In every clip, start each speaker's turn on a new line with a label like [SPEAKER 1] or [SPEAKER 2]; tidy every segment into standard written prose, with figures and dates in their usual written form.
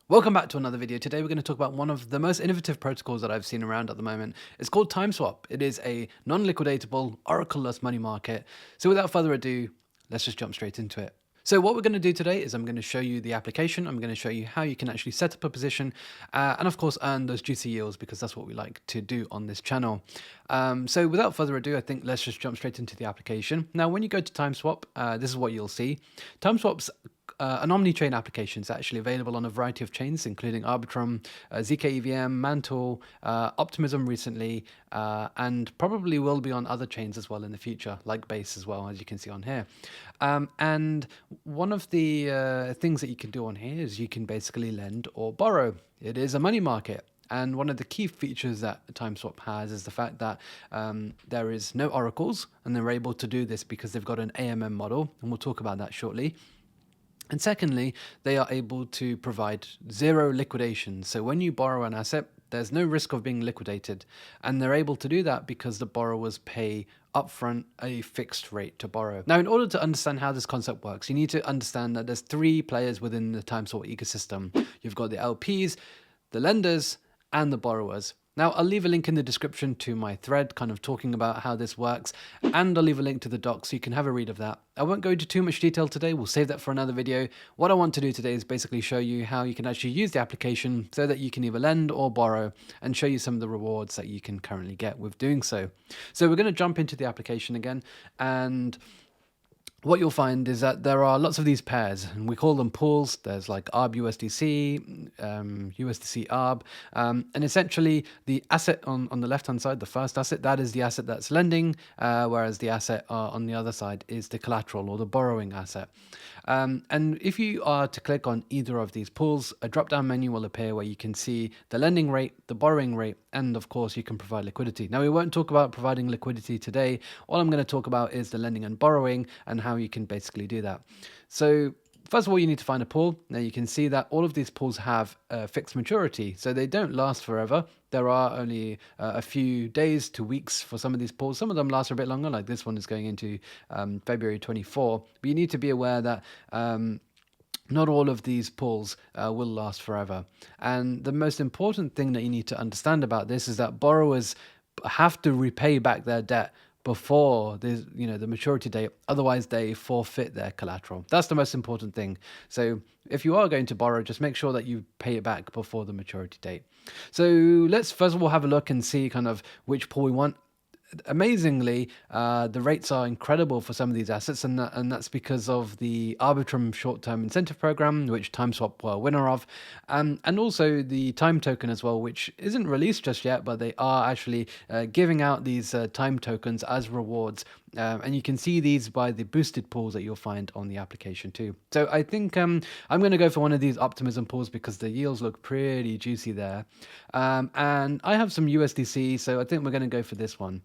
[SPEAKER 1] Welcome back to another video. Today we're going to talk about one of the most innovative protocols that I've seen around at the moment. It's called Timeswap. It is a non-liquidatable, oracleless money market. So without further ado, let's just jump straight into it. So what we're going to do today is I'm going to show you the application. I'm going to show you how you can actually set up a position and of course earn those juicy yields, because that's what we like to do on this channel. So without further ado, I think let's just jump straight into the application. Now, when you go to Timeswap, this is what you'll see. Timeswap's an omni-chain application is actually available on a variety of chains, including Arbitrum, zkEVM, Mantle, Optimism recently, and probably will be on other chains as well in the future, like Base as well, as you can see on here. And one of the things that you can do on here is you can basically lend or borrow. It is a money market. And one of the key features that Timeswap has is the fact that there is no oracles, and they're able to do this because they've got an AMM model, and we'll talk about that shortly. And secondly, they are able to provide zero liquidation. So when you borrow an asset, there's no risk of being liquidated. And they're able to do that because the borrowers pay upfront a fixed rate to borrow. Now, in order to understand how this concept works, you need to understand that there's three players within the Timeswap ecosystem. You've got the LPs, the lenders, and the borrowers. Now, I'll leave a link in the description to my thread kind of talking about how this works, and I'll leave a link to the doc so you can have a read of that. I won't go into too much detail today. We'll save that for another video. What I want to do today is basically show you how you can actually use the application so that you can either lend or borrow, and show you some of the rewards that you can currently get with doing so. So we're going to jump into the application again, and what you'll find is that there are lots of these pairs, and we call them pools. There's like ARB USDC, USDC ARB, and essentially the asset on the left-hand side, the first asset, that is the asset that's lending, whereas the asset on the other side is the collateral or the borrowing asset. And if you are to click on either of these pools, a drop-down menu will appear where you can see the lending rate, the borrowing rate, and of course you can provide liquidity. Now, we won't talk about providing liquidity today. All I'm going to talk about is the lending and borrowing and how you can basically do that. So first of all, you need to find a pool. Now you can see that all of these pools have a fixed maturity, so they don't last forever. There are only a few days to weeks for some of these pools. Some of them last a bit longer, like this one is going into February 24. But you need to be aware that not all of these pools will last forever. And the most important thing that you need to understand about this is that borrowers have to repay back their debt before the maturity date, otherwise they forfeit their collateral. That's the most important thing. So if you are going to borrow, just make sure that you pay it back before the maturity date. So let's first of all have a look and see kind of which pool we want. Amazingly, the rates are incredible for some of these assets, and that's because of the Arbitrum short-term incentive program, which Timeswap were a winner of, and also the time token as well, which isn't released just yet, but they are actually giving out these time tokens as rewards. And you can see these by the boosted pools that you'll find on the application too. So I think I'm going to go for one of these Optimism pools because the yields look pretty juicy there. And I have some USDC, so I think we're going to go for this one.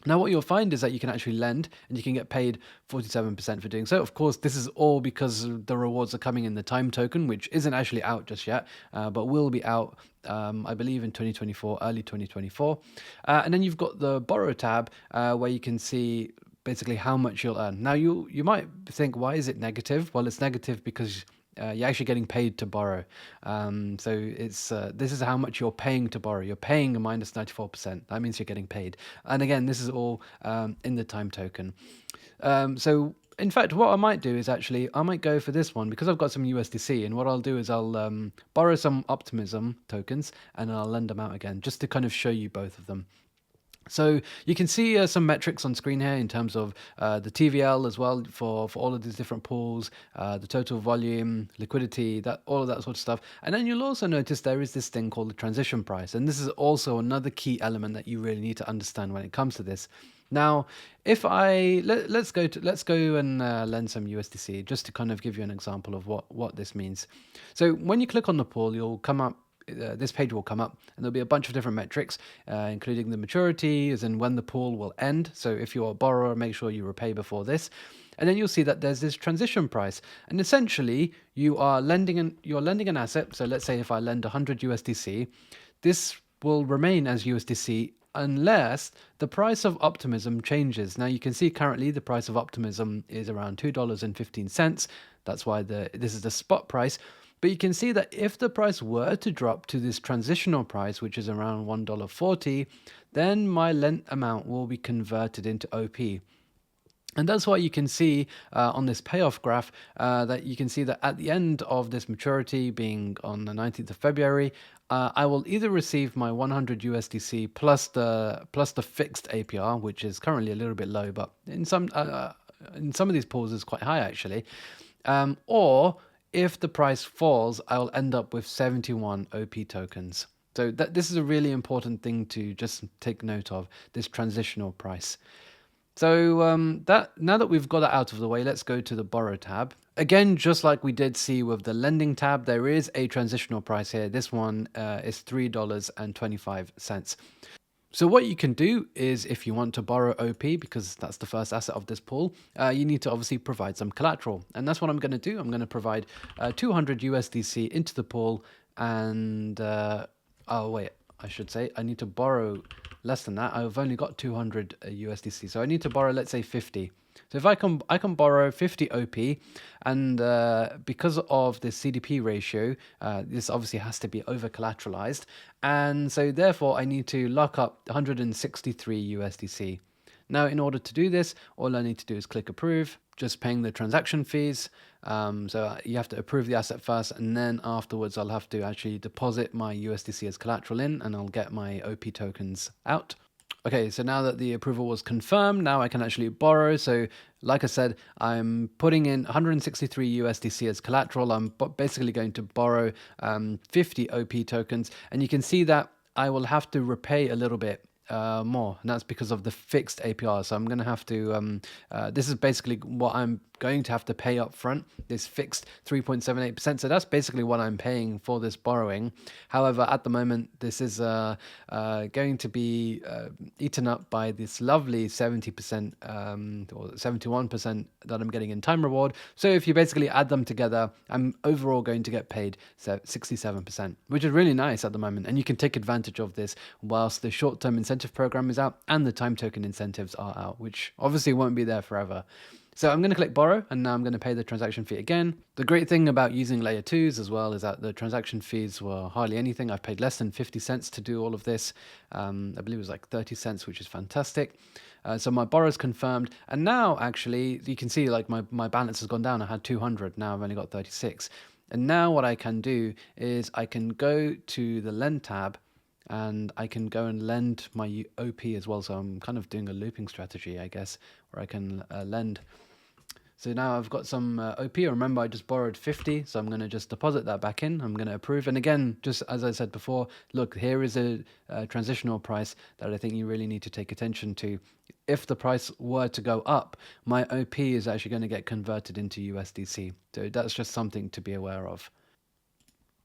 [SPEAKER 1] Now, what you'll find is that you can actually lend and you can get paid 47% for doing so. Of course, this is all because the rewards are coming in the time token, which isn't actually out just yet, but will be out, I believe, in 2024, early 2024. And then you've got the borrow tab where you can see basically how much you'll earn. Now, you might think, why is it negative? Well, it's negative because you're actually getting paid to borrow. So it's this is how much you're paying to borrow. You're paying a minus 94%. That means you're getting paid. And again, this is all in the time token. So in fact, what I might do is actually, I might go for this one because I've got some USDC. And what I'll do is I'll borrow some Optimism tokens and I'll lend them out again, just to kind of show you both of them. So you can see some metrics on screen here in terms of the TVL as well for all of these different pools, the total volume, liquidity, all of that sort of stuff. And then you'll also notice there is this thing called the transition price. And this is also another key element that you really need to understand when it comes to this. Now, if let's go and lend some USDC just to kind of give you an example of what this means. So when you click on the pool, you'll come up. This page will come up and there'll be a bunch of different metrics, including the maturity, as in when the pool will end. So if you're a borrower, make sure you repay before this. And then you'll see that there's this transition price. And essentially, you're lending an asset. So let's say if I lend 100 USDC, this will remain as USDC unless the price of Optimism changes. Now you can see currently the price of Optimism is around $2.15. That's why this is the spot price. But you can see that if the price were to drop to this transitional price, which is around $1.40, then my lent amount will be converted into OP. And that's why you can see on this payoff graph that you can see that at the end of this maturity being on the 19th of February, I will either receive my 100 USDC plus the fixed APR, which is currently a little bit low, but in some of these pools is quite high actually, or if the price falls, I'll end up with 71 OP tokens. So this is a really important thing to just take note of, this transitional price. So now that we've got that out of the way, let's go to the borrow tab. Again, just like we did see with the lending tab, there is a transitional price here. This one is $3.25. So what you can do is, if you want to borrow OP, because that's the first asset of this pool, you need to obviously provide some collateral. And that's what I'm going to do. I'm going to provide 200 USDC into the pool, and oh wait, I should say I need to borrow less than that. I've only got 200 USDC, so I need to borrow, let's say 50. So if I can borrow 50 OP, and because of the CDP ratio, this obviously has to be over collateralized, and so therefore I need to lock up 163 USDC. Now, in order to do this, all I need to do is click approve, just paying the transaction fees. So you have to approve the asset first, and then afterwards I'll have to actually deposit my USDC as collateral in, and I'll get my OP tokens out. Okay, so now that the approval was confirmed, now I can actually borrow. So like I said, I'm putting in 163 USDC as collateral. I'm basically going to borrow 50 OP tokens, and you can see that I will have to repay a little bit more, and that's because of the fixed APR. So I'm going to have to, this is basically what I'm going to have to pay up front, this fixed 3.78%. So that's basically what I'm paying for this borrowing. However, at the moment, this is going to be eaten up by this lovely 70% or 71% that I'm getting in time reward. So if you basically add them together, I'm overall going to get paid 67%, which is really nice at the moment. And you can take advantage of this whilst the short-term incentive program is out and the time token incentives are out, which obviously won't be there forever. So I'm going to click borrow, and now I'm going to pay the transaction fee again. The great thing about using layer 2s as well is that the transaction fees were hardly anything. I've paid less than 50 cents to do all of this. I believe it was like 30 cents, which is fantastic. So my borrow is confirmed, and now actually you can see like my balance has gone down. I had 200, now I've only got 36. And now what I can do is I can go to the lend tab, and I can go and lend my OP as well. So I'm kind of doing a looping strategy, I guess, where I can lend. So now I've got some OP. Remember, I just borrowed 50, so I'm going to just deposit that back in. I'm going to approve. And again, just as I said before, look, here is a transitional price that I think you really need to take attention to. If the price were to go up, my OP is actually going to get converted into USDC. So that's just something to be aware of.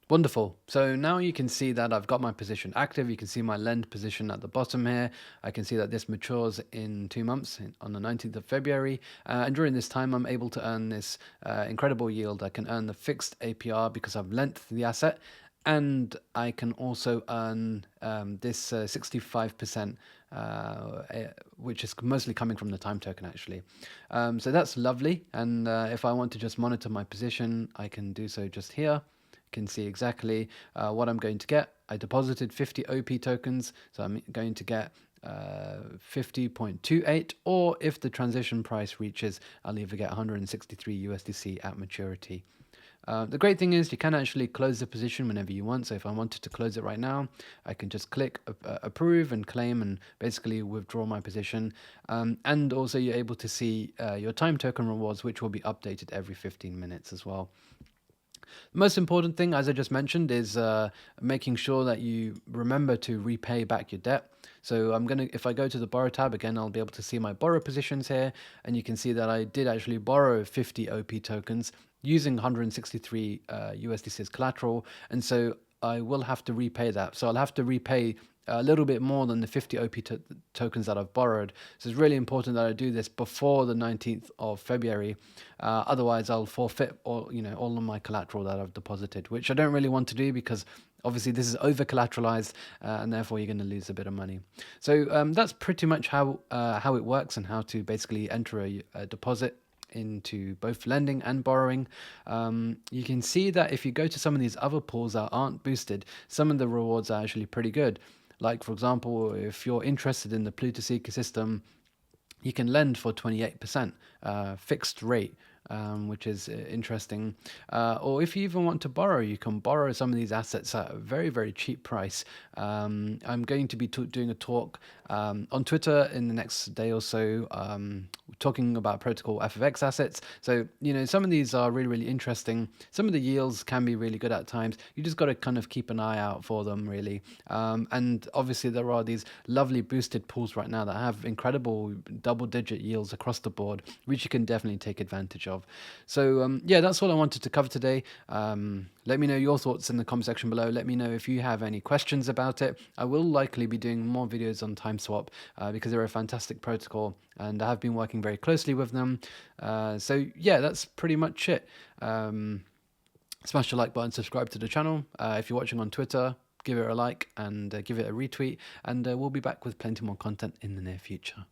[SPEAKER 1] Wonderful. So now you can see that I've got my position active. You can see my lend position at the bottom here. I can see that this matures in 2 months on the 19th of February. And during this time, I'm able to earn this incredible yield. I can earn the fixed APR because I've lent the asset. And I can also earn this 65%, which is mostly coming from the time token, actually. So that's lovely. And if I want to just monitor my position, I can do so just here. Can see exactly what I'm going to get. I deposited 50 OP tokens, so I'm going to get 50.28, or if the transition price reaches, I'll either get 163 USDC at maturity. The great thing is you can actually close the position whenever you want. So if I wanted to close it right now, I can just click approve and claim and basically withdraw my position. And also you're able to see your time token rewards, which will be updated every 15 minutes as well. The most important thing, as I just mentioned, is making sure that you remember to repay back your debt. So if I go to the borrow tab again, I'll be able to see my borrow positions here, and you can see that I did actually borrow 50 OP tokens using 163 USDC as collateral, and so I will have to repay that. So I'll have to repay a little bit more than the 50 OP tokens that I've borrowed. So it's really important that I do this before the 19th of February. Otherwise, I'll forfeit all of my collateral that I've deposited, which I don't really want to do because obviously this is over collateralized, and therefore you're going to lose a bit of money. So that's pretty much how it works and how to basically enter a deposit into both lending and borrowing. You can see that if you go to some of these other pools that aren't boosted, some of the rewards are actually pretty good. Like, for example, if you're interested in the Plutus ecosystem, you can lend for 28% fixed rate, which is interesting. Or if you even want to borrow, you can borrow some of these assets at a very, very cheap price. I'm going to be doing a talk on Twitter in the next day or so, talking about protocol FFX assets. So, some of these are really, really interesting. Some of the yields can be really good at times. You just got to kind of keep an eye out for them, really. And obviously, there are these lovely boosted pools right now that have incredible double-digit yields across the board, which you can definitely take advantage of. So, yeah, that's all I wanted to cover today. Let me know your thoughts in the comment section below. Let me know if you have any questions about it. I will likely be doing more videos on Timeswap because they're a fantastic protocol and I have been working very closely with them. So yeah, that's pretty much it. Smash the like button, subscribe to the channel. If you're watching on Twitter, give it a like and give it a retweet. And we'll be back with plenty more content in the near future.